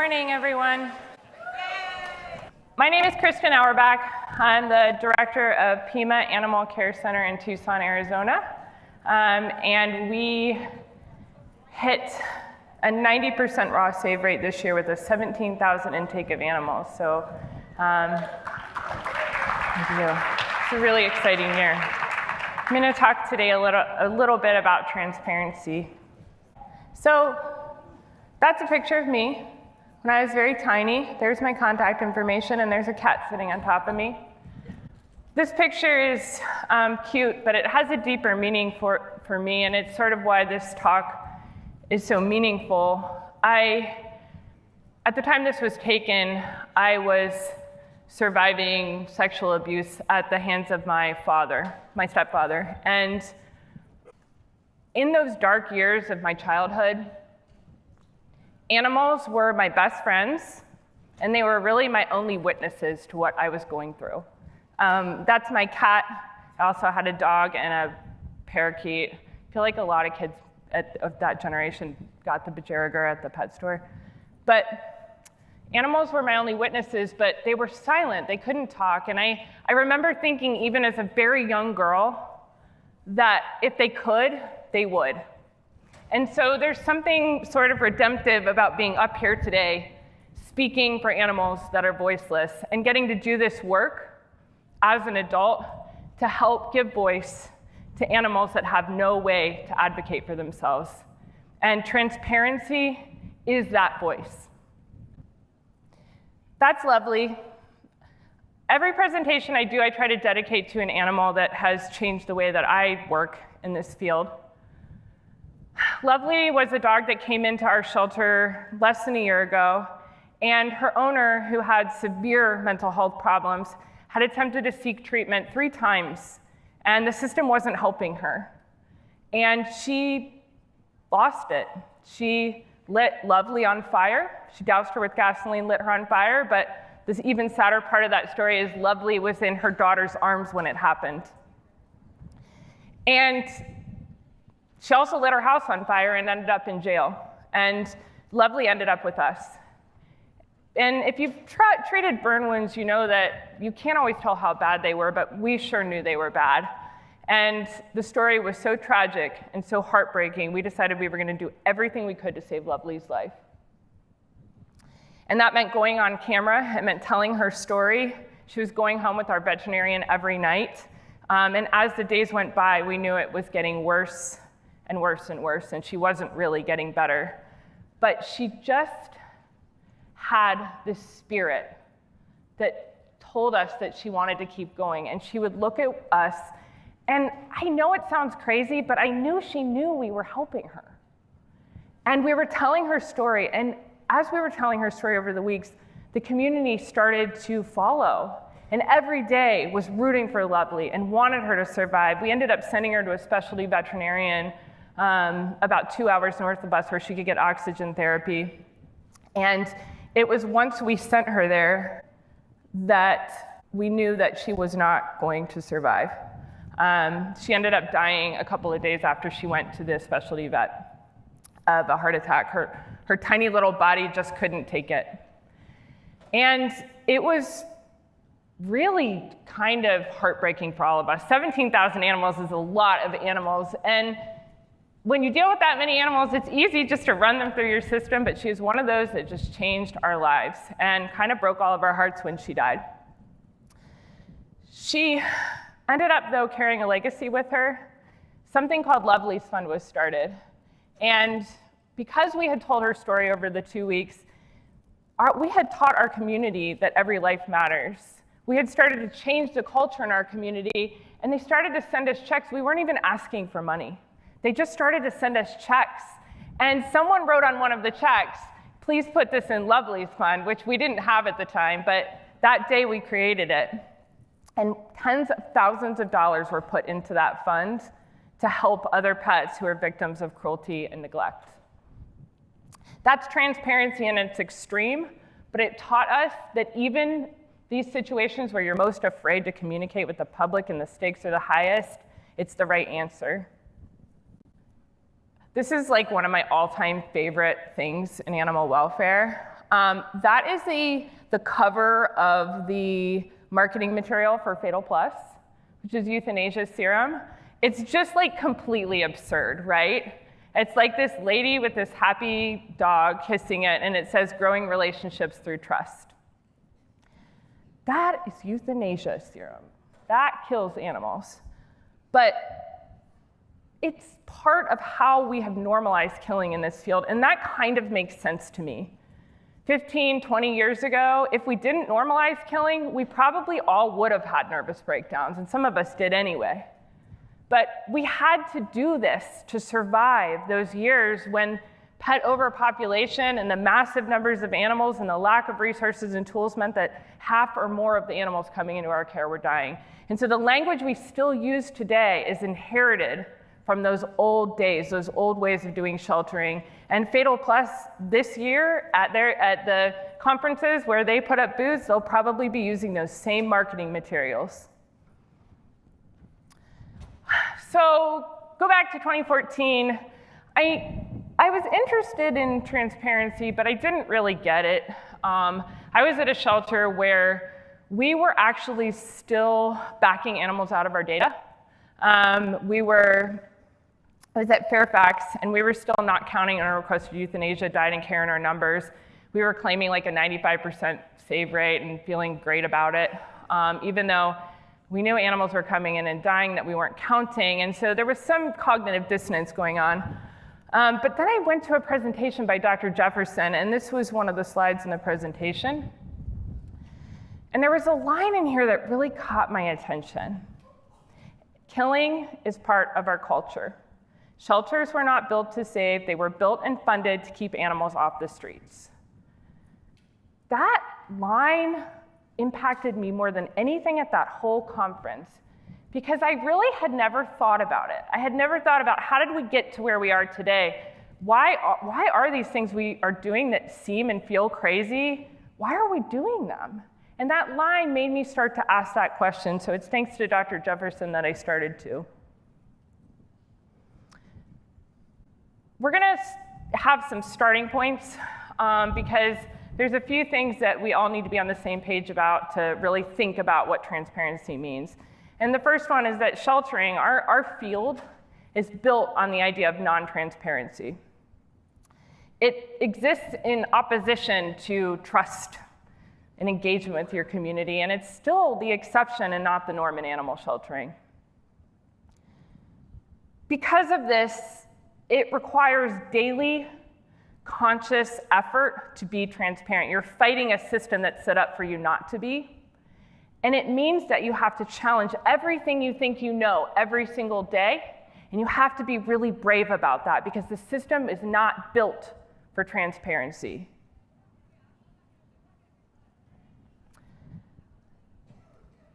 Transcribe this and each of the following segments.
morning, everyone. My name is Kristen Auerbach. I'm the director of Pima Animal Care Center in Tucson, Arizona. And we hit a 90% raw save rate this year with a 17,000 intake of animals. So thank you. It's a really exciting year. I'm going to talk today a little bit about transparency. So that's a picture of me when I was very tiny. There's my contact information, and there's a cat sitting on top of me. This picture is cute, but it has a deeper meaning for me, and it's sort of why this talk is so meaningful. At the time this was taken, I was surviving sexual abuse at the hands of my father, my stepfather. And in those dark years of my childhood, animals were my best friends, and they were really my only witnesses to what I was going through. That's my cat. I also had a dog and a parakeet. I feel like a lot of kids of that generation got the Bajaragar at the pet store. But animals were my only witnesses, but they were silent. They couldn't talk. And I remember thinking, even as a very young girl, that if they could, they would. And so there's something sort of redemptive about being up here today, speaking for animals that are voiceless, and getting to do this work as an adult to help give voice to animals that have no way to advocate for themselves. And transparency is that voice. That's lovely. Every presentation I do, I try to dedicate to an animal that has changed the way that I work in this field. Lovely was a dog that came into our shelter less than a year ago, and her owner, who had severe mental health problems, had attempted to seek treatment 3 times, and the system wasn't helping her. And she lost it. She lit Lovely on fire. She doused her with gasoline, lit her on fire, but this even sadder part of that story is Lovely was in her daughter's arms when it happened. And she also lit her house on fire and ended up in jail. And Lovely ended up with us. And if you've treated burn wounds, you know that you can't always tell how bad they were, but we sure knew they were bad. And the story was so tragic and so heartbreaking, we decided we were going to do everything we could to save Lovely's life. And that meant going on camera. It meant telling her story. She was going home with our veterinarian every night. And as the days went by, we knew it was getting worse and worse and worse, and she wasn't really getting better. But she just had this spirit that told us that she wanted to keep going, and she would look at us, and I know it sounds crazy, but I knew she knew we were helping her. And we were telling her story, and as we were telling her story over the weeks, the community started to follow, and every day was rooting for Lovely and wanted her to survive. We ended up sending her to a specialty veterinarian about 2 hours north of us where she could get oxygen therapy. And it was once we sent her there that we knew that she was not going to survive. She ended up dying a couple of days after she went to the specialty vet of a heart attack. Her tiny little body just couldn't take it. And it was really kind of heartbreaking for all of us. 17,000 animals is a lot of animals. And when you deal with that many animals, it's easy just to run them through your system, but she was one of those that just changed our lives and kind of broke all of our hearts when she died. She ended up, though, carrying a legacy with her. Something called Lovely's Fund was started. And because we had told her story over the 2 weeks, we had taught our community that every life matters. We had started to change the culture in our community, and they started to send us checks. We weren't even asking for money. They just started to send us checks. And someone wrote on one of the checks, "Please put this in Lovely's Fund," which we didn't have at the time, but that day we created it. And tens of thousands of dollars were put into that fund to help other pets who are victims of cruelty and neglect. That's transparency in its extreme, but it taught us that even these situations where you're most afraid to communicate with the public and the stakes are the highest, it's the right answer. This is like one of my all-time favorite things in animal welfare. That is the cover of the marketing material for Fatal Plus, which is euthanasia serum. It's just like completely absurd, right? It's like this lady with this happy dog kissing it, and it says growing relationships through trust. That is euthanasia serum. That kills animals. But it's part of how we have normalized killing in this field, and that kind of makes sense to me. 15, 20 years ago, if we didn't normalize killing, we probably all would have had nervous breakdowns, and some of us did anyway. But we had to do this to survive those years when pet overpopulation and the massive numbers of animals and the lack of resources and tools meant that half or more of the animals coming into our care were dying. And so the language we still use today is inherited from those old days, those old ways of doing sheltering. And Fatal Plus this year at the conferences where they put up booths, they'll probably be using those same marketing materials. So go back to 2014. I was interested in transparency, but I didn't really get it. I was at a shelter where we were actually still backing animals out of our data. I was at Fairfax, and we were still not counting unrequested euthanasia, died in care in our numbers. We were claiming like a 95% save rate and feeling great about it, even though we knew animals were coming in and dying that we weren't counting. And so there was some cognitive dissonance going on. But then I went to a presentation by Dr. Jefferson, and this was one of the slides in the presentation. And there was a line in here that really caught my attention. Killing is part of our culture. Shelters were not built to save, they were built and funded to keep animals off the streets. That line impacted me more than anything at that whole conference, because I really had never thought about it. I had never thought about how did we get to where we are today? Why are these things we are doing that seem and feel crazy? Why are we doing them? And that line made me start to ask that question, so it's thanks to Dr. Jefferson that I started to. We're gonna have some starting points because there's a few things that we all need to be on the same page about to really think about what transparency means. And the first one is that sheltering, our field, is built on the idea of non-transparency. It exists in opposition to trust and engagement with your community, and it's still the exception and not the norm in animal sheltering. Because of this, it requires daily, conscious effort to be transparent. You're fighting a system that's set up for you not to be. And it means that you have to challenge everything you think you know every single day, and you have to be really brave about that because the system is not built for transparency.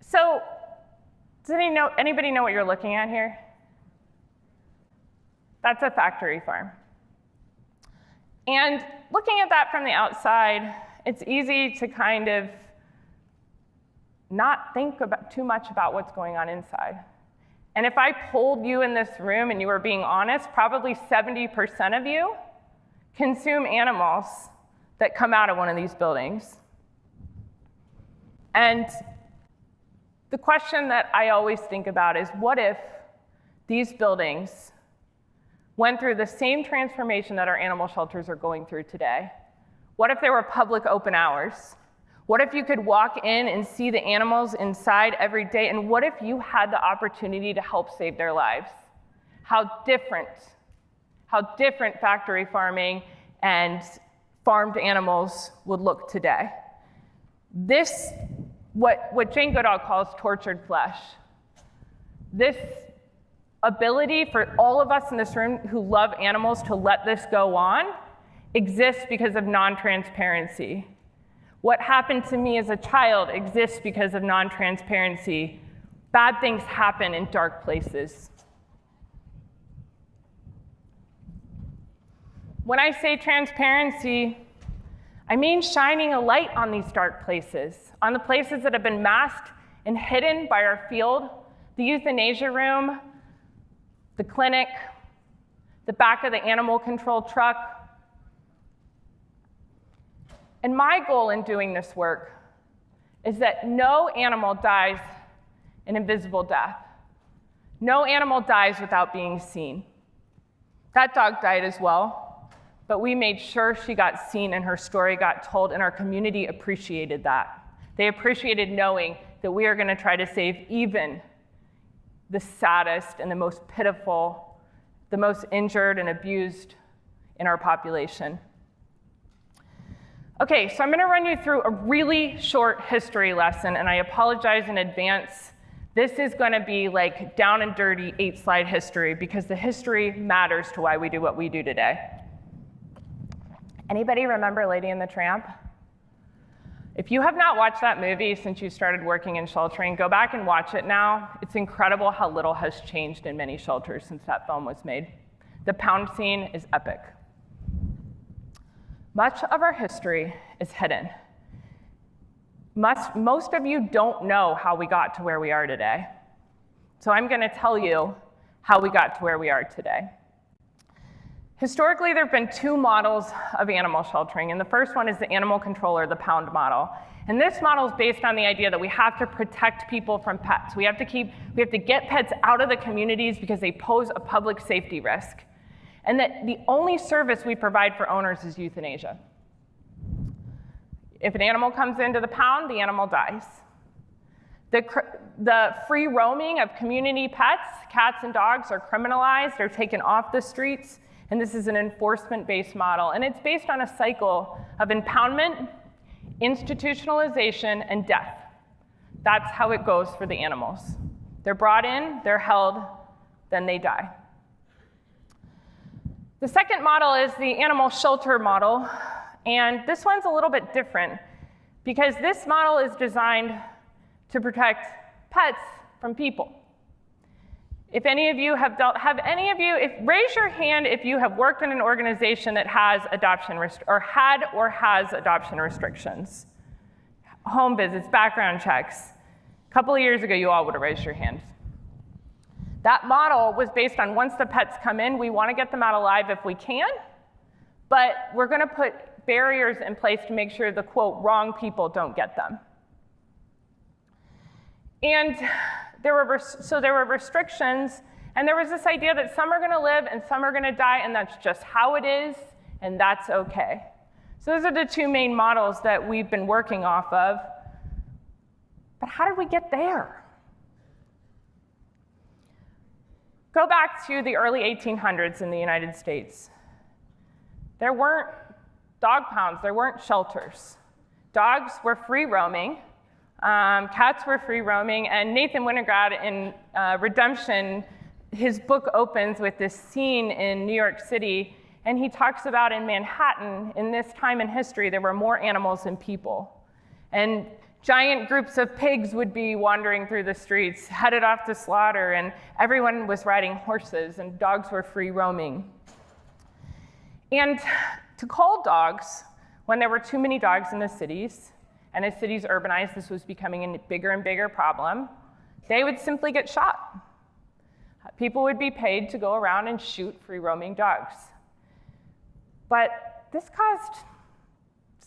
So, does anybody know what you're looking at here? That's a factory farm. And looking at that from the outside, it's easy to kind of not think too much about what's going on inside. And if I polled you in this room and you were being honest, probably 70% of you consume animals that come out of one of these buildings. And the question that I always think about is, what if these buildings went through the same transformation that our animal shelters are going through today? What if there were public open hours? What if you could walk in and see the animals inside every day? And what if you had the opportunity to help save their lives? How different factory farming and farmed animals would look today. This, what Jane Goodall calls tortured flesh. This ability for all of us in this room who love animals to let this go on exists because of non-transparency. What happened to me as a child exists because of non-transparency. Bad things happen in dark places. When I say transparency, I mean shining a light on these dark places, on the places that have been masked and hidden by our field, the euthanasia room, the clinic, the back of the animal control truck. And my goal in doing this work is that no animal dies an invisible death. No animal dies without being seen. That dog died as well, but we made sure she got seen and her story got told, and our community appreciated that. They appreciated knowing that we are going to try to save even the saddest and the most pitiful, the most injured and abused in our population. Okay, so I'm going to run you through a really short history lesson, and I apologize in advance. This is going to be like down and dirty 8-slide history, because the history matters to why we do what we do today. Anybody remember Lady and the Tramp? If you have not watched that movie since you started working in sheltering, go back and watch it now. It's incredible how little has changed in many shelters since that film was made. The pound scene is epic. Much of our history is hidden. Most of you don't know how we got to where we are today. So I'm going to tell you how we got to where we are today. Historically, there have been 2 models of animal sheltering, and the first one is the animal controller, the pound model. And this model is based on the idea that we have to protect people from pets. We have to get pets out of the communities because they pose a public safety risk. And that the only service we provide for owners is euthanasia. If an animal comes into the pound, the animal dies. The free roaming of community pets, cats and dogs, are criminalized. They're taken off the streets. And this is an enforcement-based model. And it's based on a cycle of impoundment, institutionalization, and death. That's how it goes for the animals. They're brought in, they're held, then they die. The second model is the animal shelter model, and this one's a little bit different because this model is designed to protect pets from people. If any of you raise your hand if you have worked in an organization that has adoption has adoption restrictions. Home visits, background checks. A couple of years ago, you all would have raised your hand. That model was based on once the pets come in, we want to get them out alive if we can, but we're going to put barriers in place to make sure the, quote, wrong people don't get them. And there were restrictions, and there was this idea that some are going to live and some are going to die, and that's just how it is, and that's okay. So those are the 2 main models that we've been working off of. But how did we get there? Go back to the early 1800s in the United States. There weren't dog pounds, there weren't shelters. Dogs were free roaming, cats were free roaming, and Nathan Winograd in Redemption, his book opens with this scene in New York City, and he talks about in Manhattan, in this time in history, there were more animals than people. And giant groups of pigs would be wandering through the streets, headed off to slaughter, and everyone was riding horses, and dogs were free roaming. And to call dogs, when there were too many dogs in the cities, and as cities urbanized, this was becoming a bigger and bigger problem, they would simply get shot. People would be paid to go around and shoot free roaming dogs. But this caused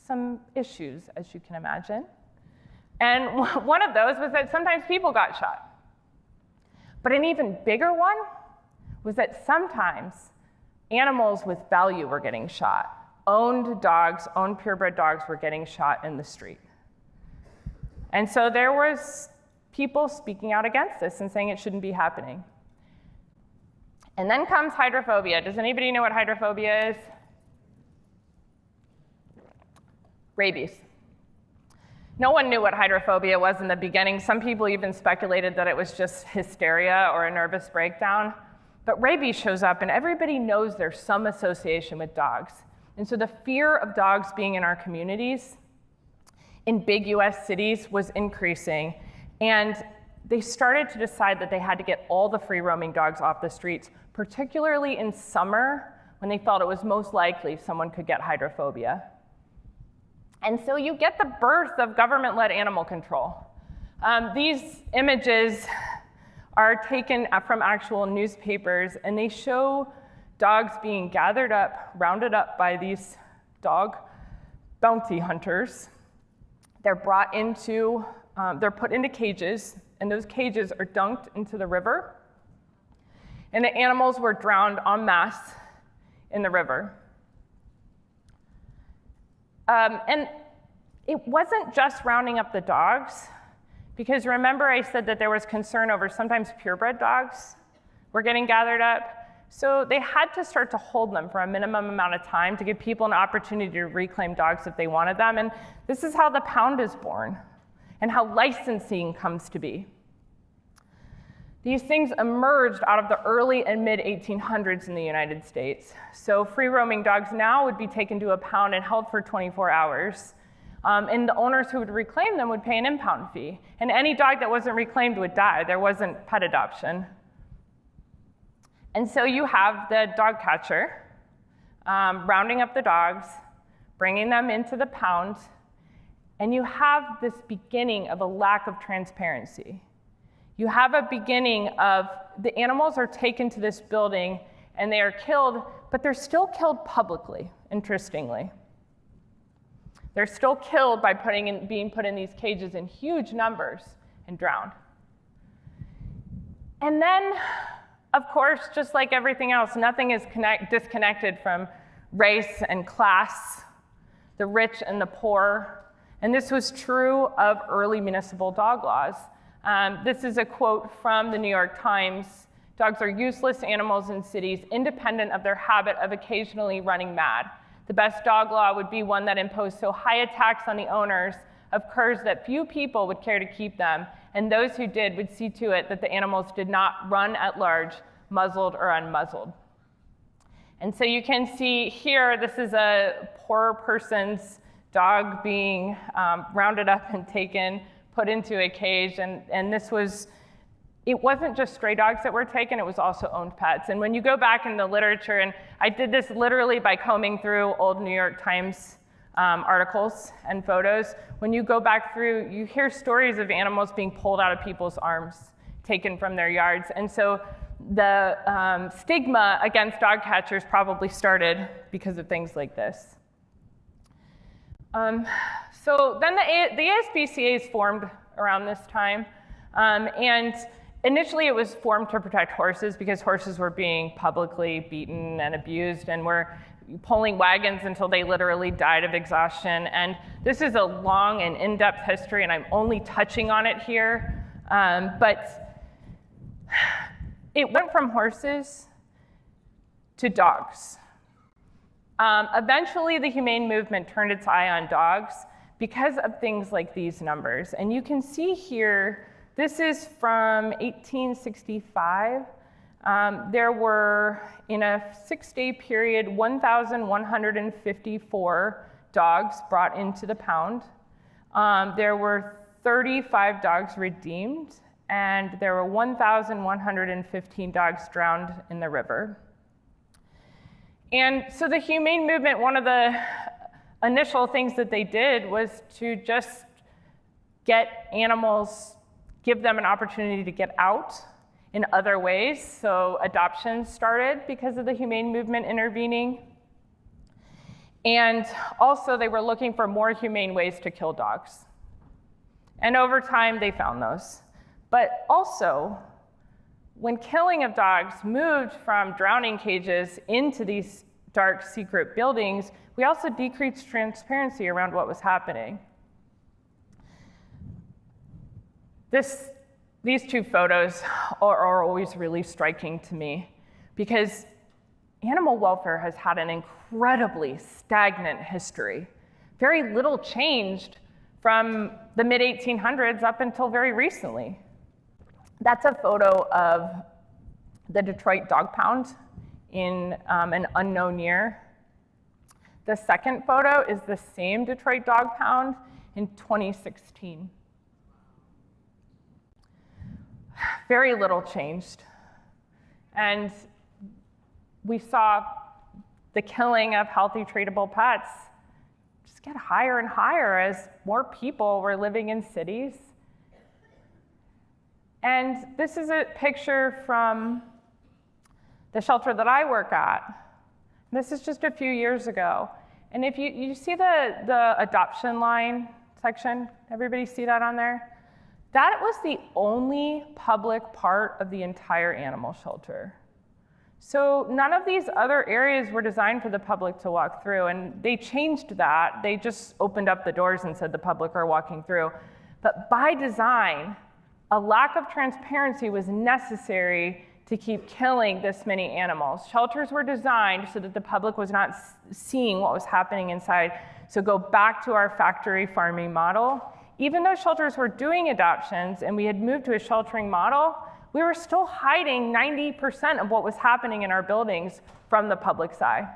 some issues, as you can imagine. And one of those was that sometimes people got shot. But an even bigger one was that sometimes animals with value were getting shot. Owned dogs, owned purebred dogs were getting shot in the street. And so there was people speaking out against this and saying it shouldn't be happening. And then comes hydrophobia. Does anybody know what hydrophobia is? Rabies. No one knew what hydrophobia was in the beginning. Some people even speculated that it was just hysteria or a nervous breakdown. But rabies shows up, and everybody knows there's some association with dogs. And so the fear of dogs being in our communities in big US cities was increasing. And they started to decide that they had to get all the free roaming dogs off the streets, particularly in summer when they felt it was most likely someone could get hydrophobia. And so you get the birth of government-led animal control. These images are taken from actual newspapers, and they show dogs being gathered up, rounded up by these dog bounty hunters. They're brought into, they're put into cages, and those cages are dunked into the river. And the animals were drowned en masse in the river. And it wasn't just rounding up the dogs, because remember I said that there was concern over sometimes purebred dogs were getting gathered up. So they had to start to hold them for a minimum amount of time to give people an opportunity to reclaim dogs if they wanted them. And this is how the pound is born and how licensing comes to be. These things emerged out of the early and mid-1800s in the United States. So free-roaming dogs now would be taken to a pound and held for 24 hours. And the owners who would reclaim them would pay an impound fee. And any dog that wasn't reclaimed would die. There wasn't pet adoption. And so you have the dog catcher rounding up the dogs, bringing them into the pound, and you have this beginning of a lack of transparency. You have a beginning of the animals are taken to this building and they are killed, but they're still killed publicly, interestingly. They're still killed by being put in these cages in huge numbers and drowned. And then, of course, just like everything else, nothing is disconnected from race and class, the rich and the poor. And this was true of early municipal dog laws. This is a quote from the New York Times. Dogs are useless animals in cities, independent of their habit of occasionally running mad. The best dog law would be one that imposed so high a tax on the owners of curs that few people would care to keep them, and those who did would see to it that the animals did not run at large, muzzled or unmuzzled. And so you can see here, this is a poor person's dog being rounded up and taken, put into a cage, and this was, it wasn't just stray dogs that were taken, it was also owned pets. And when you go back in the literature, and I did this literally by combing through old New York Times articles and photos, when you go back through, you hear stories of animals being pulled out of people's arms, taken from their yards. And so the stigma against dog catchers probably started because of things like this. So then the ASPCA is formed around this time, and initially it was formed to protect horses because horses were being publicly beaten and abused and were pulling wagons until they literally died of exhaustion. And this is a long and in-depth history, and I'm only touching on it here, but it went from horses to dogs. Eventually, the humane movement turned its eye on dogs because of things like these numbers. And you can see here, this is from 1865. There were, in a 6-day period, 1,154 dogs brought into the pound. There were 35 dogs redeemed, and there were 1,115 dogs drowned in the river. And so the humane movement, one of the initial things that they did was to just get animals, give them an opportunity to get out in other ways. So adoption started because of the humane movement intervening. And also they were looking for more humane ways to kill dogs. And over time they found those. But also, when killing of dogs moved from drowning cages into these dark secret buildings, we also decreased transparency around what was happening. These two photos are always really striking to me because animal welfare has had an incredibly stagnant history. Very little changed from the mid-1800s up until very recently. That's a photo of the Detroit dog pound in an unknown year. The second photo is the same Detroit dog pound in 2016. Very little changed. And we saw the killing of healthy, treatable pets just get higher and higher as more people were living in cities. And this is a picture from the shelter that I work at. This is just a few years ago. And if you see the adoption line section, everybody see that on there? That was the only public part of the entire animal shelter. So none of these other areas were designed for the public to walk through, and they changed that. They just opened up the doors and said the public are walking through. But by design, a lack of transparency was necessary to keep killing this many animals. Shelters were designed so that the public was not seeing what was happening inside. So go back to our factory farming model. Even though shelters were doing adoptions and we had moved to a sheltering model, we were still hiding 90% of what was happening in our buildings from the public's eye.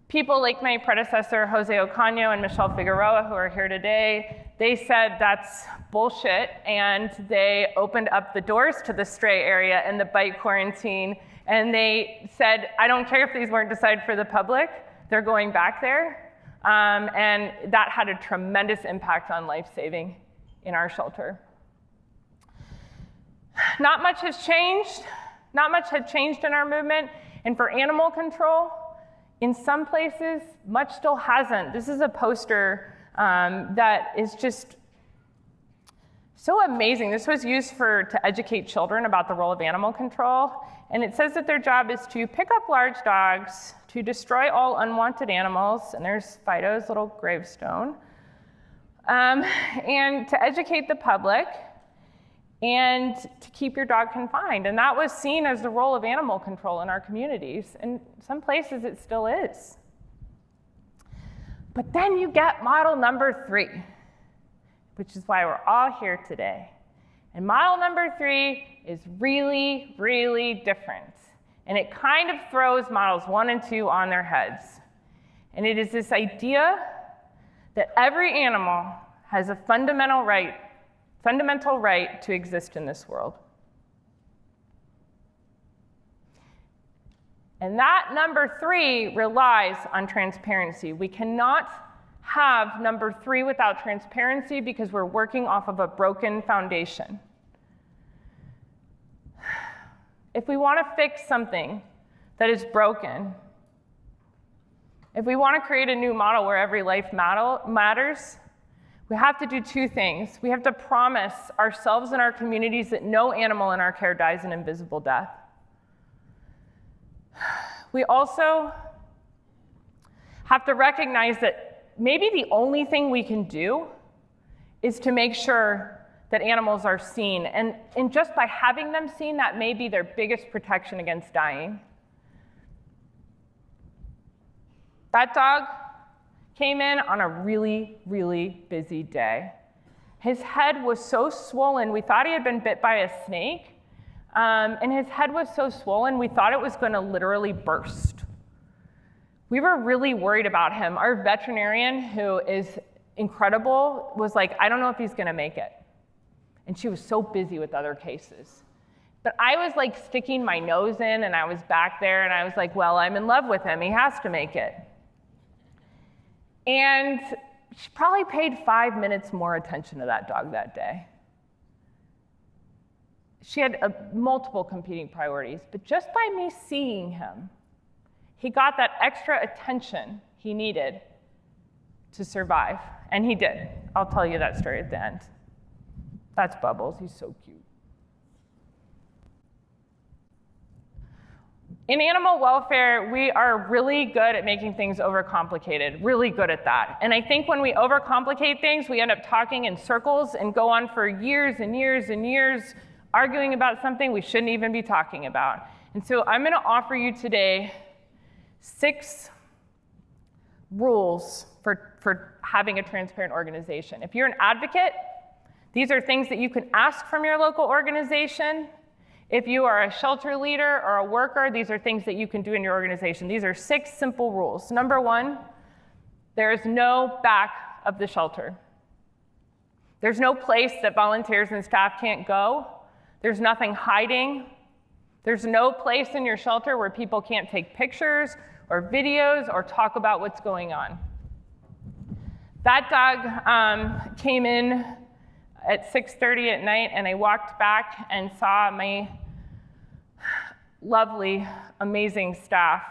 People like my predecessor, Jose Ocaño and Michelle Figueroa, who are here today, they said that's bullshit, and they opened up the doors to the stray area and the bite quarantine, and they said, I don't care if these weren't decided for the public, they're going back there. And that had a tremendous impact on life saving in our shelter. Not much has changed. Not much had changed in our movement. And for animal control, in some places, much still hasn't. This is a poster that is just so amazing. This was used to educate children about the role of animal control. And it says that their job is to pick up large dogs, to destroy all unwanted animals, and there's Fido's little gravestone, and to educate the public, and to keep your dog confined. And that was seen as the role of animal control in our communities. And some places it still is. But then you get model number 3, which is why we're all here today. And model number 3 is really, really different. And it kind of throws models 1 and 2 on their heads. And it is this idea that every animal has a fundamental right to exist in this world. And that number 3 relies on transparency. We cannot have number 3 without transparency because we're working off of a broken foundation. If we want to fix something that is broken, if we want to create a new model where every life matters, we have to do 2 things. We have to promise ourselves and our communities that no animal in our care dies an invisible death. We also have to recognize that maybe the only thing we can do is to make sure that animals are seen. And just by having them seen, that may be their biggest protection against dying. That dog came in on a really, really busy day. His head was so swollen, we thought he had been bit by a snake. And his head was so swollen, we thought it was going to literally burst. We were really worried about him. Our veterinarian, who is incredible, was like, I don't know if he's going to make it. And she was so busy with other cases. But I was like sticking my nose in, and I was back there, and I was like, well, I'm in love with him. He has to make it. And she probably paid 5 minutes more attention to that dog that day. She had multiple competing priorities, but just by me seeing him, he got that extra attention he needed to survive, and he did. I'll tell you that story at the end. That's Bubbles, he's so cute. In animal welfare, we are really good at making things overcomplicated, really good at that. And I think when we overcomplicate things, we end up talking in circles and go on for years and years and years arguing about something we shouldn't even be talking about. And so I'm going to offer you today 6 rules for having a transparent organization. If you're an advocate, these are things that you can ask from your local organization. If you are a shelter leader or a worker, these are things that you can do in your organization. These are 6 simple rules. Number 1, there is no back of the shelter. There's no place that volunteers and staff can't go. There's nothing hiding. There's no place in your shelter where people can't take pictures or videos or talk about what's going on. That dog came in at 6:30 at night, and I walked back and saw my lovely, amazing staff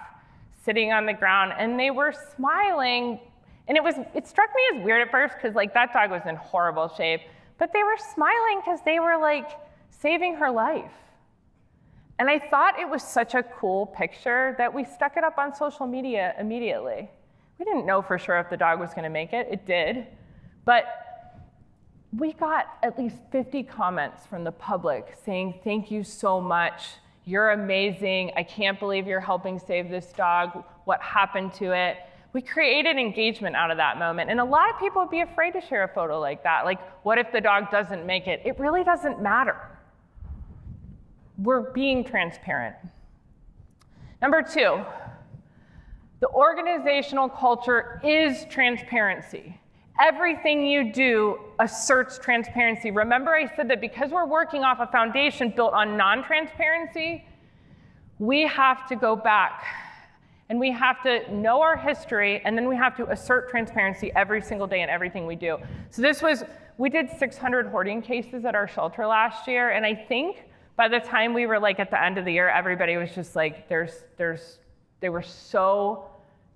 sitting on the ground, and they were smiling. And it struck me as weird at first, because like that dog was in horrible shape, but they were smiling because they were like saving her life. And I thought it was such a cool picture that we stuck it up on social media immediately. We didn't know for sure if the dog was going to make it. It did. But we got at least 50 comments from the public saying, "Thank you so much. You're amazing. I can't believe you're helping save this dog. What happened to it?" We created engagement out of that moment. And a lot of people would be afraid to share a photo like that. Like, what if the dog doesn't make it? It really doesn't matter. We're being transparent. Number 2, the organizational culture is transparency. Everything you do asserts transparency. Remember I said that because we're working off a foundation built on non-transparency, we have to go back and we have to know our history, and then we have to assert transparency every single day in everything we do. So we did 600 hoarding cases at our shelter last year, and I think by the time we were like at the end of the year, everybody was just like, they were so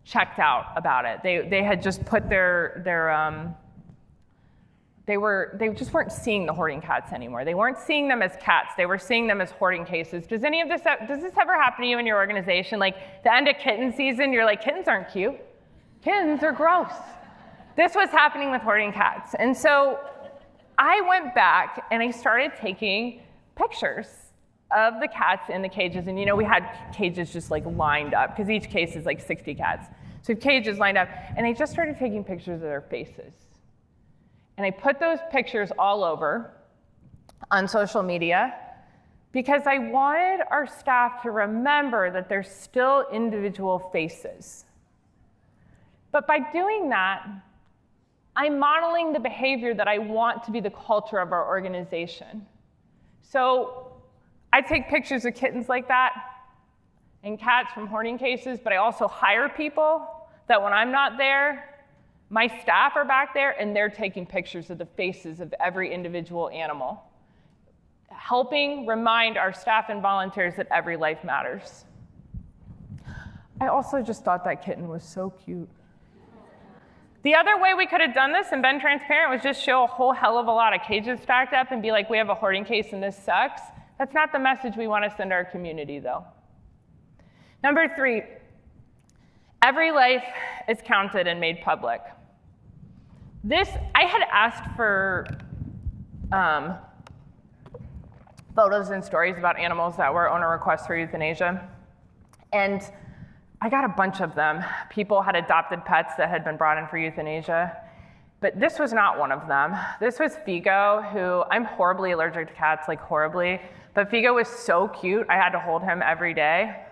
checked out about it. They had just put they just weren't seeing the hoarding cats anymore. They weren't seeing them as cats. They were seeing them as hoarding cases. Does this ever happen to you in your organization? Like the end of kitten season, you're like, kittens aren't cute. Kittens are gross. This was happening with hoarding cats. And so I went back and I started taking pictures of the cats in the cages. And we had cages just like lined up because each case is like 60 cats. So cages lined up. And I just started taking pictures of their faces. And I put those pictures all over on social media because I wanted our staff to remember that they're still individual faces. But by doing that, I'm modeling the behavior that I want to be the culture of our organization. So I take pictures of kittens like that and cats from hoarding cases, but I also hire people that when I'm not there, my staff are back there and they're taking pictures of the faces of every individual animal, helping remind our staff and volunteers that every life matters. I also just thought that kitten was so cute. The other way we could have done this and been transparent was just show a whole hell of a lot of cages stacked up and be like, we have a hoarding case and this sucks. That's not the message we want to send our community, though. Number 3, every life is counted and made public. I had asked for photos and stories about animals that were owner requests for euthanasia, and I got a bunch of them. People had adopted pets that had been brought in for euthanasia, but this was not one of them. This was Figo, who I'm horribly allergic to cats, like horribly, but Figo was so cute, I had to hold him every day.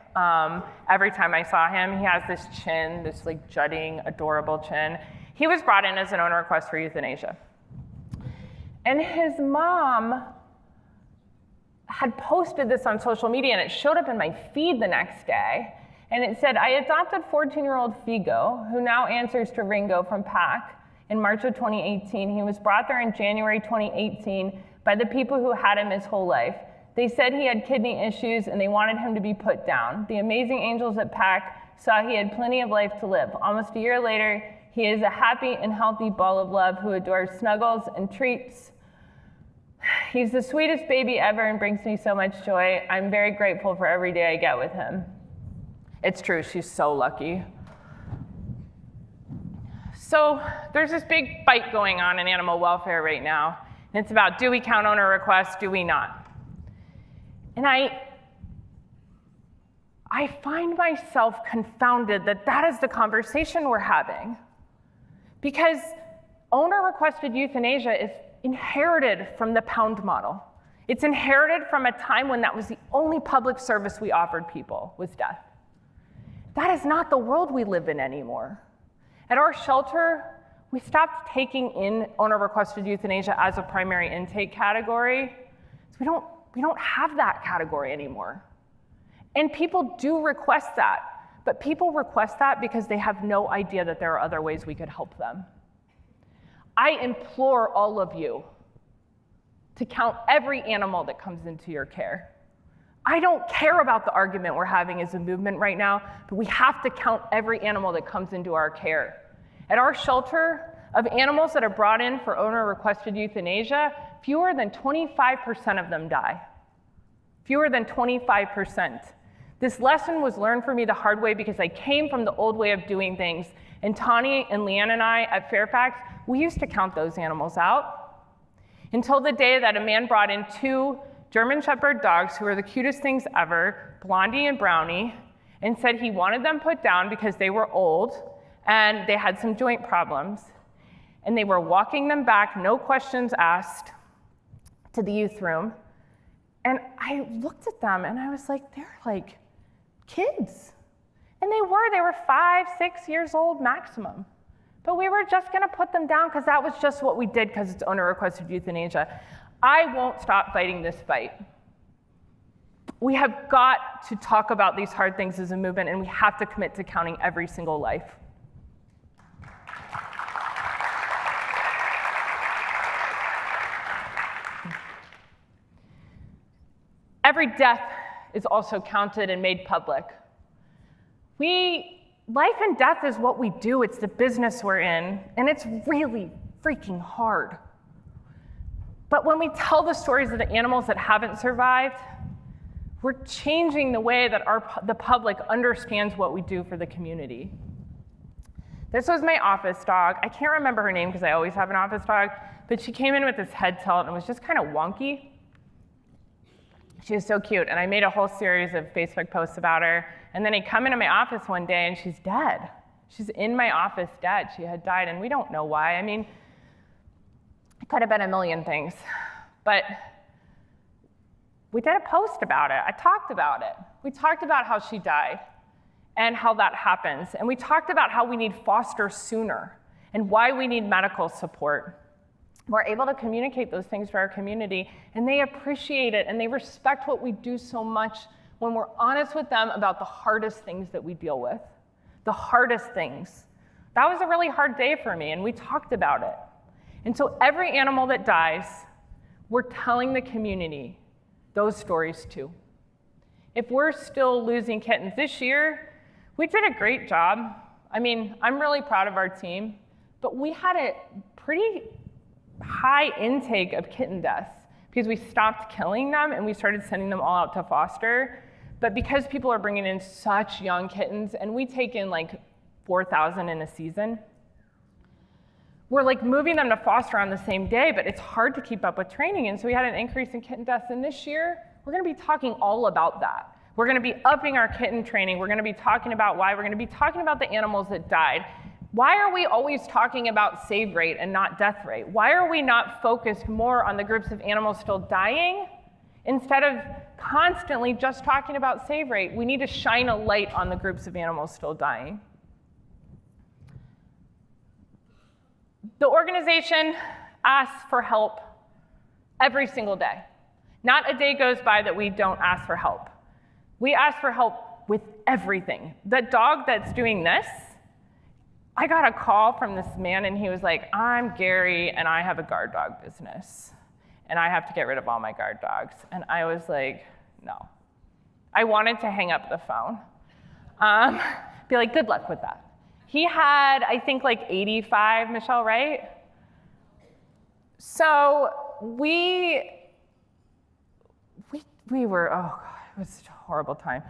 Every time I saw him, he has this chin, this like jutting, adorable chin. He was brought in as an owner request for euthanasia. And his mom had posted this on social media, and it showed up in my feed the next day. And it said, I adopted 14-year-old Figo, who now answers to Ringo from PAC, in March of 2018. He was brought there in January 2018 by the people who had him his whole life. They said he had kidney issues, and they wanted him to be put down. The amazing angels at PAC saw he had plenty of life to live. Almost a year later, he is a happy and healthy ball of love who adores snuggles and treats. He's the sweetest baby ever and brings me so much joy. I'm very grateful for every day I get with him. It's true, she's so lucky. So there's this big fight going on in animal welfare right now. And it's about, do we count owner requests, do we not? And I find myself confounded that that is the conversation we're having. Because owner-requested euthanasia is inherited from the pound model. It's inherited from a time when that was the only public service we offered people, was death. That is not the world we live in anymore. At our shelter, we stopped taking in owner-requested euthanasia as a primary intake category. So we don't have that category anymore. And people do request that. But people request that because they have no idea that there are other ways we could help them. I implore all of you to count every animal that comes into your care. I don't care about the argument we're having as a movement right now, but we have to count every animal that comes into our care. At our shelter, of animals that are brought in for owner-requested euthanasia, fewer than 25% of them die. Fewer than 25%. This lesson was learned for me the hard way because I came from the old way of doing things. And Tani and Leanne and I at Fairfax, we used to count those animals out. Until the day that a man brought in 2 German Shepherd dogs who were the cutest things ever, Blondie and Brownie, and said he wanted them put down because they were old and they had some joint problems. And they were walking them back, no questions asked, to the youth room. And I looked at them and I was like, they're like kids. And they were 5, 6 years old maximum. But we were just gonna put them down because that was just what we did because it's owner-requested euthanasia. I won't stop fighting this fight. We have got to talk about these hard things as a movement, and we have to commit to counting every single life. Every death is also counted and made public. Life and death is what we do. It's the business we're in, and it's really freaking hard. But when we tell the stories of the animals that haven't survived, we're changing the way that the public understands what we do for the community. This was my office dog. I can't remember her name because I always have an office dog, but she came in with this head tilt and was just kind of wonky. She was so cute, and I made a whole series of Facebook posts about her. And then I come into my office one day, and she's dead. She's in my office dead. She had died, and we don't know why. I mean, it could have been a million things. But we did a post about it. I talked about it. We talked about how she died and how that happens. And we talked about how we need foster sooner and why we need medical support. We're able to communicate those things to our community, and they appreciate it, and they respect what we do so much when we're honest with them about the hardest things that we deal with. The hardest things. That was a really hard day for me, and we talked about it. And so every animal that dies, we're telling the community those stories too. If we're still losing kittens this year, we did a great job. I mean, I'm really proud of our team, but we had a pretty high intake of kitten deaths because we stopped killing them and we started sending them all out to foster. But because people are bringing in such young kittens, and we take in like 4,000 in a season, we're like moving them to foster on the same day, but it's hard to keep up with training. And so we had an increase in kitten deaths. And this year, we're gonna be talking all about that. We're gonna be upping our kitten training. We're gonna be talking about why. We're gonna be talking about the animals that died. Why are we always talking about save rate and not death rate? Why are we not focused more on the groups of animals still dying instead of constantly just talking about save rate? We need to shine a light on the groups of animals still dying. The organization asks for help every single day. Not a day goes by that we don't ask for help. We ask for help with everything. The dog that's doing this, I got a call from this man, and he was like, I'm Gary, and I have a guard dog business, and I have to get rid of all my guard dogs. And I was like, no. I wanted to hang up the phone. Be like, good luck with that. He had, I think, like 85, Michelle, right? So we were, oh God, it was such a horrible time.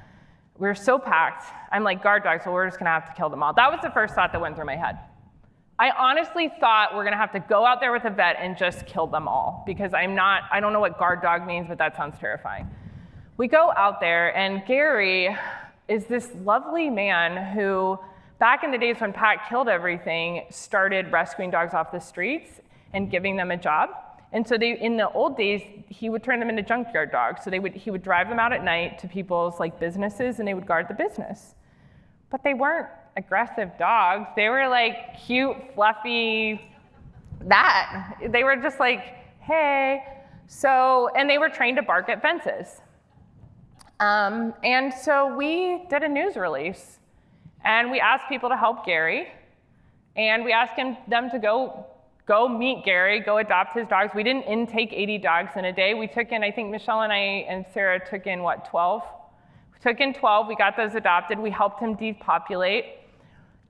We were so packed. I'm like, guard dogs, well, we're just gonna have to kill them all. That was the first thought that went through my head. I honestly thought we're gonna have to go out there with a vet and just kill them all, because I don't know what guard dog means, but that sounds terrifying. We go out there, and Gary is this lovely man who, back in the days when Pat killed everything, started rescuing dogs off the streets and giving them a job. And so in the old days, he would turn them into junkyard dogs. So he would drive them out at night to people's like businesses, and they would guard the business. But they weren't aggressive dogs. They were like cute, fluffy, that. They were just like, hey. So, and they were trained to bark at fences. And so we did a news release, and we asked people to help Gary, and we asked them to go go meet Gary, go adopt his dogs. We didn't intake 80 dogs in a day. We took in, I think Michelle and I and Sarah took in, 12? We took in 12, we got those adopted, we helped him depopulate.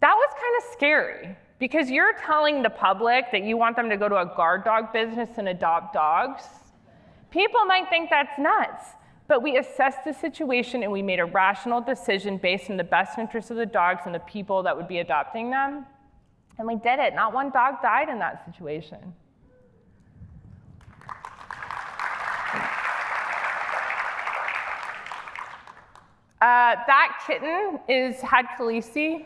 That was kind of scary, because you're telling the public that you want them to go to a guard dog business and adopt dogs. People might think that's nuts, but we assessed the situation and we made a rational decision based on the best interest of the dogs and the people that would be adopting them. And we did it. Not one dog died in that situation. That kitten had Khaleesi.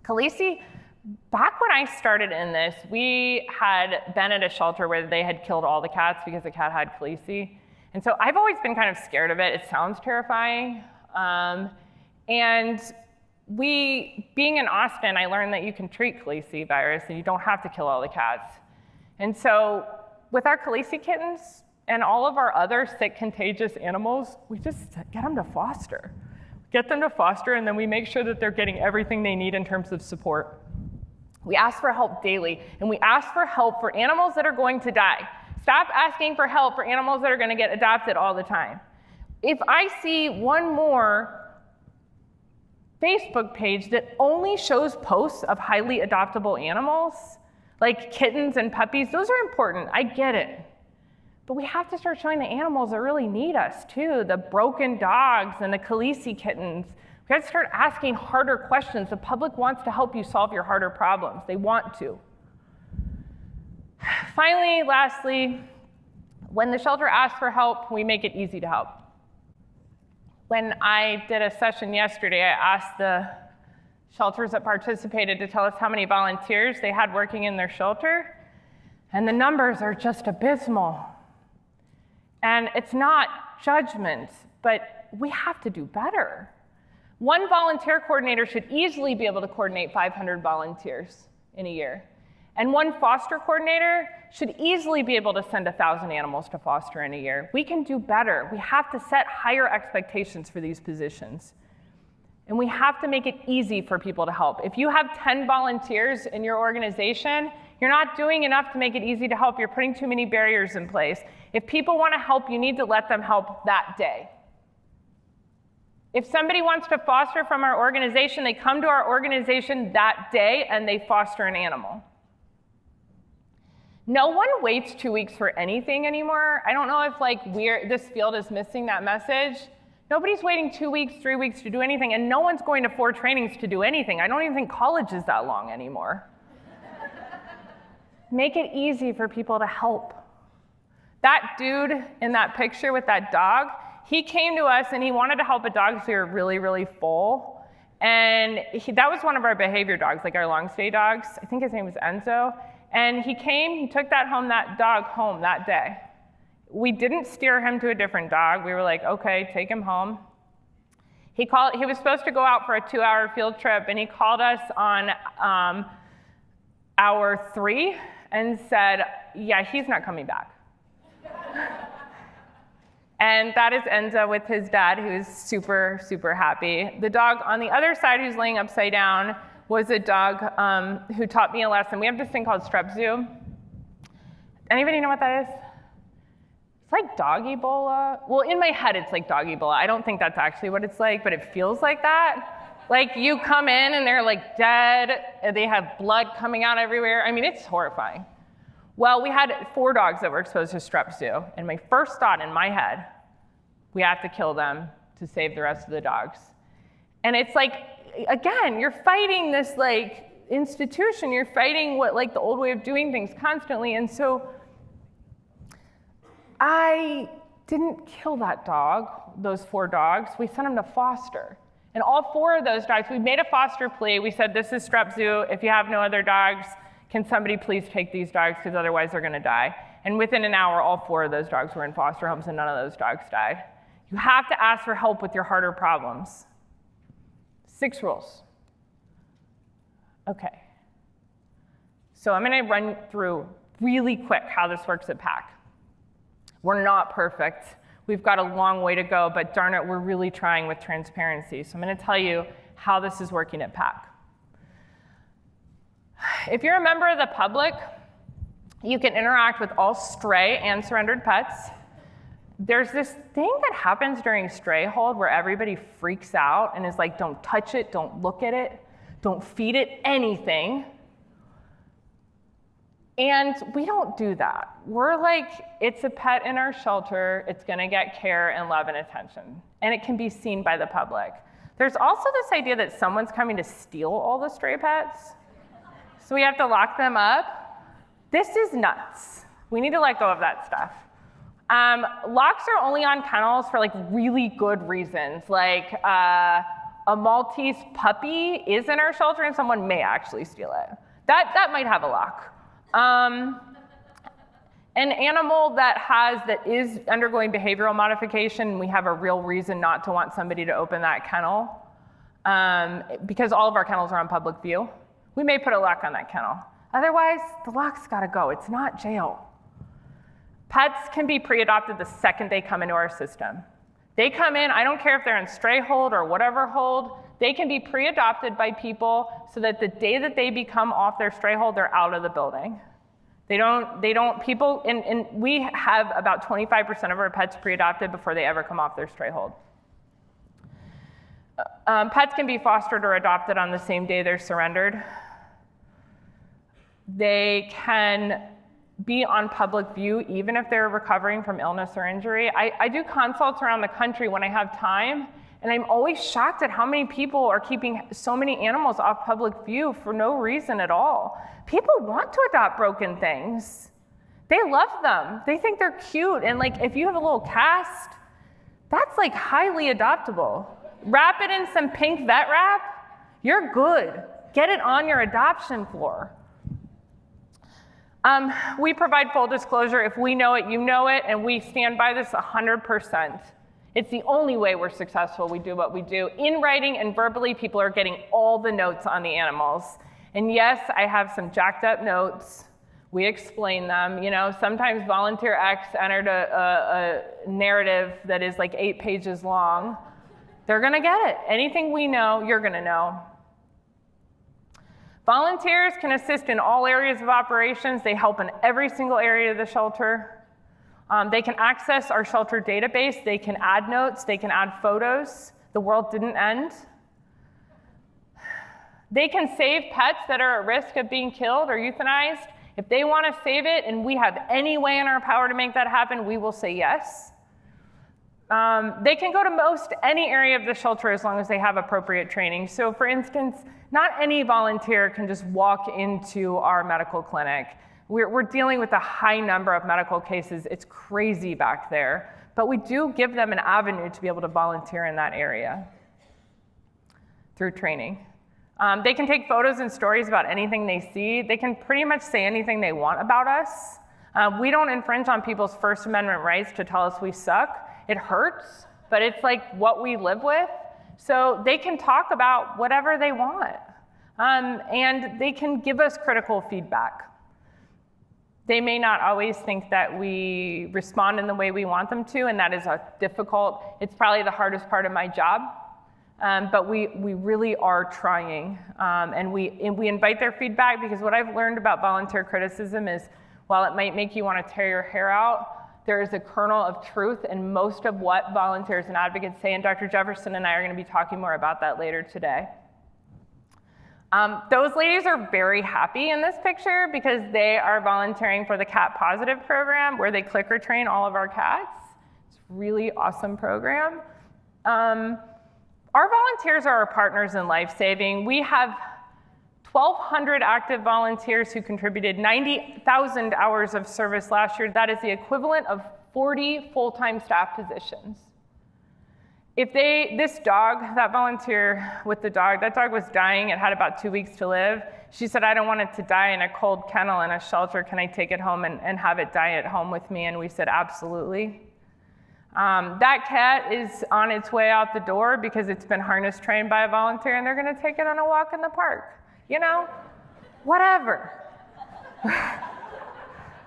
Khaleesi, back when I started in this, we had been at a shelter where they had killed all the cats because the cat had Khaleesi. And so I've always been kind of scared of it. It sounds terrifying. And being in Austin, I learned that you can treat Khaleesi virus and you don't have to kill all the cats. And so with our Khaleesi kittens and all of our other sick, contagious animals, we just get them to foster. Get them to foster, and then we make sure that they're getting everything they need in terms of support. We ask for help daily, and we ask for help for animals that are going to die. Stop asking for help for animals that are going to get adopted all the time. If I see one more Facebook page that only shows posts of highly adoptable animals, like kittens and puppies, those are important, I get it. But we have to start showing the animals that really need us too, the broken dogs and the Khaleesi kittens. We have to start asking harder questions. The public wants to help you solve your harder problems. They want to. Finally, lastly, when the shelter asks for help, we make it easy to help. When I did a session yesterday, I asked the shelters that participated to tell us how many volunteers they had working in their shelter, and the numbers are just abysmal. And it's not judgment, but we have to do better. One volunteer coordinator should easily be able to coordinate 500 volunteers in a year. And one foster coordinator should easily be able to send 1,000 animals to foster in a year. We can do better. We have to set higher expectations for these positions. And we have to make it easy for people to help. If you have 10 volunteers in your organization, you're not doing enough to make it easy to help. You're putting too many barriers in place. If people want to help, you need to let them help that day. If somebody wants to foster from our organization, they come to our organization that day and they foster an animal. No one waits 2 weeks for anything anymore. I don't know if this field is missing that message. Nobody's waiting 2 weeks, 3 weeks to do anything, and no one's going to 4 trainings to do anything. I don't even think college is that long anymore. Make it easy for people to help. That dude in that picture with that dog, he came to us and he wanted to help a dog because we were really, really full. And that was one of our behavior dogs, like our long stay dogs. I think his name was Enzo. And he came, he took that dog home that day. We didn't steer him to a different dog. We were like, okay, take him home. He was supposed to go out for a 2-hour field trip, and he called us on hour 3 and said, yeah, he's not coming back. And that is Enzo with his dad, who's super, super happy. The dog on the other side, who's laying upside down, was a dog who taught me a lesson. We have this thing called strep zoo. Anybody know what that is? It's like dog Ebola. Well, in my head, it's like dog Ebola. I don't think that's actually what it's like, but it feels like that. Like you come in and they're like dead, and they have blood coming out everywhere. I mean, it's horrifying. Well, we had 4 dogs that were exposed to strep zoo, and my first thought in my head, we have to kill them to save the rest of the dogs. And it's like, again, you're fighting this institution, you're fighting what the old way of doing things constantly. And so I didn't kill that dog, those 4 dogs. We sent them to foster. And all 4 of those dogs, we made a foster plea. We said, this is strep zoo. If you have no other dogs, can somebody please take these dogs, because otherwise they're going to die. And within an hour, all 4 of those dogs were in foster homes, and none of those dogs died. You have to ask for help with your harder problems. 6 rules. Okay. So I'm going to run through really quick how this works at PAC. We're not perfect. We've got a long way to go, but darn it, we're really trying with transparency. So I'm going to tell you how this is working at PAC. If you're a member of the public, You can interact with all stray and surrendered pets. There's this thing that happens during stray hold where everybody freaks out and is like, don't touch it, don't look at it, don't feed it anything. And we don't do that. We're like, it's a pet in our shelter, it's gonna get care and love and attention. And it can be seen by the public. There's also this idea that someone's coming to steal all the stray pets. So we have to lock them up. This is nuts. We need to let go of that stuff. Locks are only on kennels for like really good reasons. Like a Maltese puppy is in our shelter and someone may actually steal it. That might have a lock. An animal that is undergoing behavioral modification, we have a real reason not to want somebody to open that kennel, because all of our kennels are on public view. We may put a lock on that kennel. Otherwise, the lock's gotta go. It's not jail. Pets can be pre-adopted the second they come into our system. They come in, I don't care if they're in stray hold or whatever hold, they can be pre-adopted by people so that the day that they become off their stray hold, they're out of the building. People, and we have about 25% of our pets pre-adopted before they ever come off their stray hold. Pets can be fostered or adopted on the same day they're surrendered. They can be on public view even if they're recovering from illness or injury. I do consults around the country when I have time, and I'm always shocked at how many people are keeping so many animals off public view for no reason at all. People want to adopt broken things. They love them. They think they're cute, and like if you have a little cast, that's like highly adoptable. Wrap it in some pink vet wrap, you're good. Get it on your adoption floor. We provide full disclosure. If we know it, you know it, and we stand by this 100%. It's the only way we're successful. We do what we do. In writing and verbally, people are getting all the notes on the animals. And yes, I have some jacked up notes. We explain them. You know, sometimes volunteer X entered a narrative that is like 8 pages long. They're gonna get it. Anything we know, you're gonna know. Volunteers can assist in all areas of operations. They help in every single area of the shelter. They can access our shelter database. They can add notes. They can add photos. The world didn't end. They can save pets that are at risk of being killed or euthanized. If they want to save it and we have any way in our power to make that happen, we will say yes. They can go to most any area of the shelter as long as they have appropriate training. So for instance, not any volunteer can just walk into our medical clinic. We're dealing with a high number of medical cases. It's crazy back there. But we do give them an avenue to be able to volunteer in that area through training. They can take photos and stories about anything they see. They can pretty much say anything they want about us. We don't infringe on people's First Amendment rights to tell us we suck. It hurts, but it's like what we live with. So they can talk about whatever they want, and they can give us critical feedback. They may not always think that we respond in the way we want them to, and that is it's probably the hardest part of my job, but we really are trying, and we invite their feedback, because what I've learned about volunteer criticism is, while it might make you want to tear your hair out, there is a kernel of truth in most of what volunteers and advocates say, and Dr. Jefferson and I are going to be talking more about that later today. Those ladies are very happy in this picture because they are volunteering for the Cat Positive program, where they clicker train all of our cats. It's a really awesome program. Our volunteers are our partners in life-saving. We have 1,200 active volunteers who contributed 90,000 hours of service last year. That is the equivalent of 40 full-time staff positions. This dog, that volunteer with the dog, that dog was dying. It had about 2 weeks to live. She said, I don't want it to die in a cold kennel in a shelter. Can I take it home and have it die at home with me? And we said, absolutely. That cat is on its way out the door because it's been harness trained by a volunteer, and they're gonna take it on a walk in the park. You know, whatever.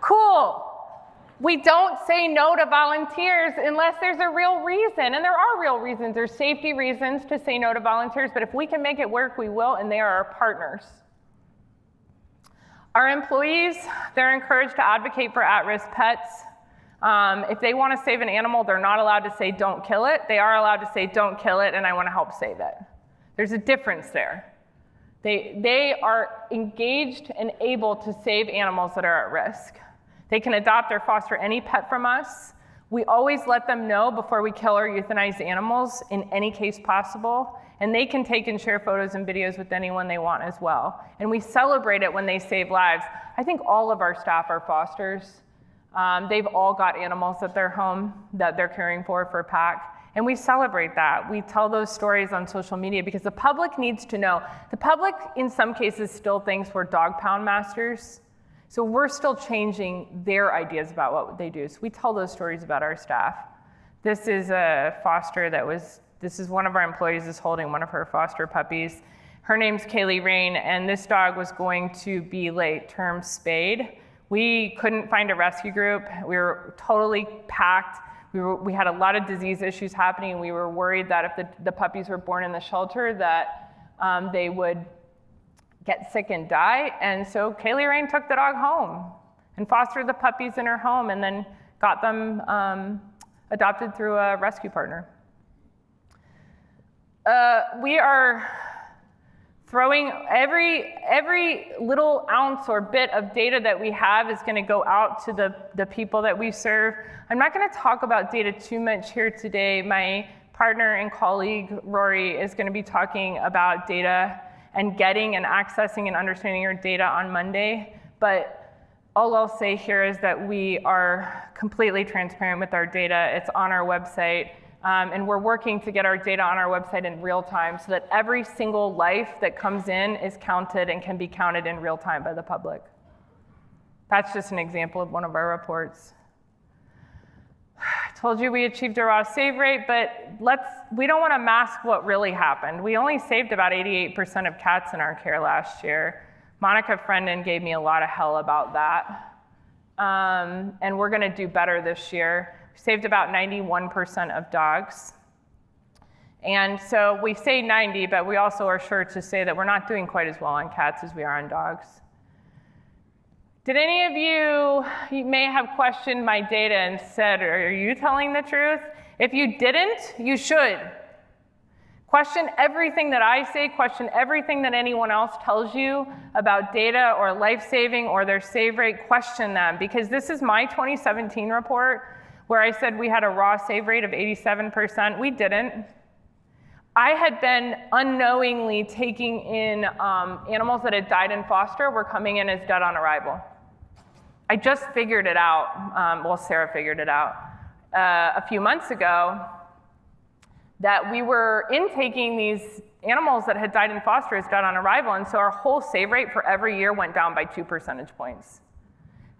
Cool. We don't say no to volunteers unless there's a real reason, and there are real reasons. There's safety reasons to say no to volunteers, but if we can make it work, we will, and they are our partners. Our employees, they're encouraged to advocate for at-risk pets. If they want to save an animal, they're not allowed to say, don't kill it. They are allowed to say, don't kill it, and I want to help save it. There's a difference there. They are engaged and able to save animals that are at risk. They can adopt or foster any pet from us. We always let them know before we kill or euthanize animals in any case possible. And they can take and share photos and videos with anyone they want as well. And we celebrate it when they save lives. I think all of our staff are fosters. They've all got animals at their home that they're caring for PAC. And we celebrate that. We tell those stories on social media because the public needs to know. The public, in some cases, still thinks we're dog pound masters. So we're still changing their ideas about what they do. So we tell those stories about our staff. This is a foster this is one of our employees is holding one of her foster puppies. Her name's Kaylee Rain, and this dog was going to be late-term spayed. We couldn't find a rescue group. We were totally packed. We had a lot of disease issues happening. We were worried that if the puppies were born in the shelter that they would get sick and die. And so Kaylee Rain took the dog home and fostered the puppies in her home and then got them adopted through a rescue partner. We are throwing every little ounce or bit of data that we have is going to go out to the people that we serve. I'm not going to talk about data too much here today. My partner and colleague, Rory, is going to be talking about data and getting and accessing and understanding your data on Monday. But all I'll say here is that we are completely transparent with our data. It's on our website. And we're working to get our data on our website in real time so that every single life that comes in is counted and can be counted in real time by the public. That's just an example of one of our reports. I told you we achieved a raw save rate, but we don't want to mask what really happened. We only saved about 88% of cats in our care last year. Monica Friendon gave me a lot of hell about that. And we're going to do better this year. Saved about 91% of dogs. And so we say 90, but we also are sure to say that we're not doing quite as well on cats as we are on dogs. Did any of you may have questioned my data and said, are you telling the truth? If you didn't, you should. Question everything that I say, question everything that anyone else tells you about data or life-saving or their save rate, question them, because this is my 2017 report where I said we had a raw save rate of 87%. We didn't. I had been unknowingly taking in animals that had died in foster were coming in as dead on arrival. I just figured it out, well, Sarah figured it out a few months ago, that we were intaking these animals that had died in foster as dead on arrival, and so our whole save rate for every year went down by 2 percentage points.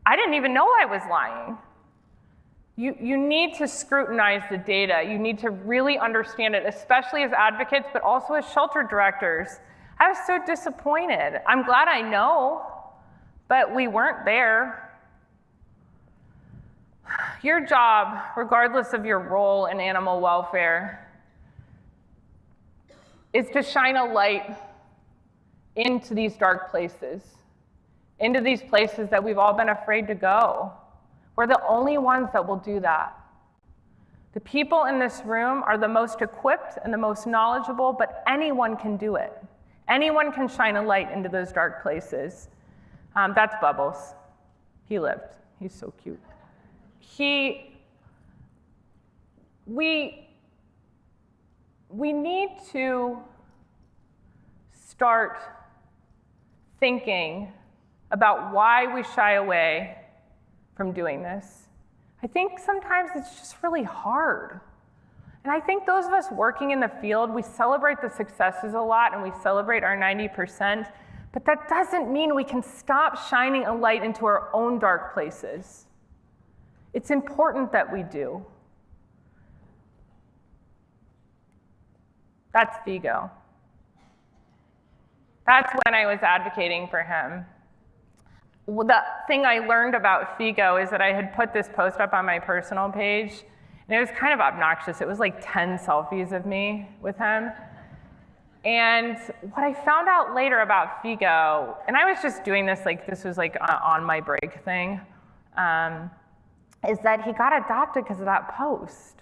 I didn't even know I was lying. You need to scrutinize the data. You need to really understand it, especially as advocates, but also as shelter directors. I was so disappointed. I'm glad I know, but we weren't there. Your job, regardless of your role in animal welfare, is to shine a light into these dark places, into these places that we've all been afraid to go. We're the only ones that will do that. The people in this room are the most equipped and the most knowledgeable, but anyone can do it. Anyone can shine a light into those dark places. That's Bubbles. He lived. He's so cute. We need to start thinking about why we shy away from doing this. I think sometimes it's just really hard. And I think those of us working in the field, we celebrate the successes a lot and we celebrate our 90%, but that doesn't mean we can stop shining a light into our own dark places. It's important that we do. That's Figo. That's when I was advocating for him. Well, the thing I learned about Figo is that I had put this post up on my personal page, and it was kind of obnoxious. It was like 10 selfies of me with him. And what I found out later about Figo, and I was just doing this like this was like on my break thing, is that he got adopted because of that post.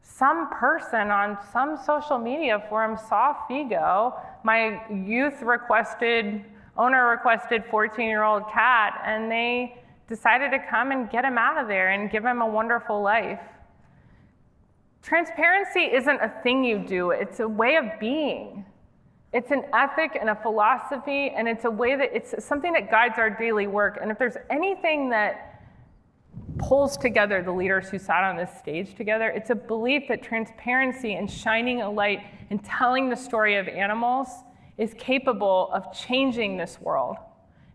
Some person on some social media forum saw Figo, my owner requested 14-year-old cat, and they decided to come and get him out of there and give him a wonderful life. Transparency isn't a thing you do, it's a way of being. It's an ethic and a philosophy, and it's a way that it's something that guides our daily work. And if there's anything that pulls together the leaders who sat on this stage together, it's a belief that transparency and shining a light and telling the story of animals is capable of changing this world.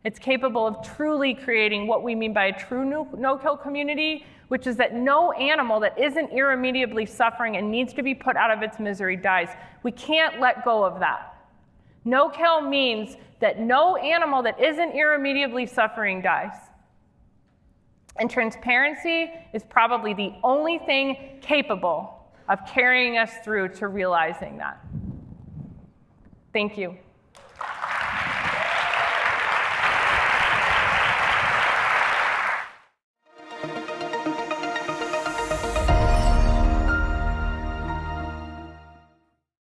It's capable of truly creating what we mean by a true no-kill community, which is that no animal that isn't irremediably suffering and needs to be put out of its misery dies. We can't let go of that. No-kill means that no animal that isn't irremediably suffering dies. And transparency is probably the only thing capable of carrying us through to realizing that. Thank you.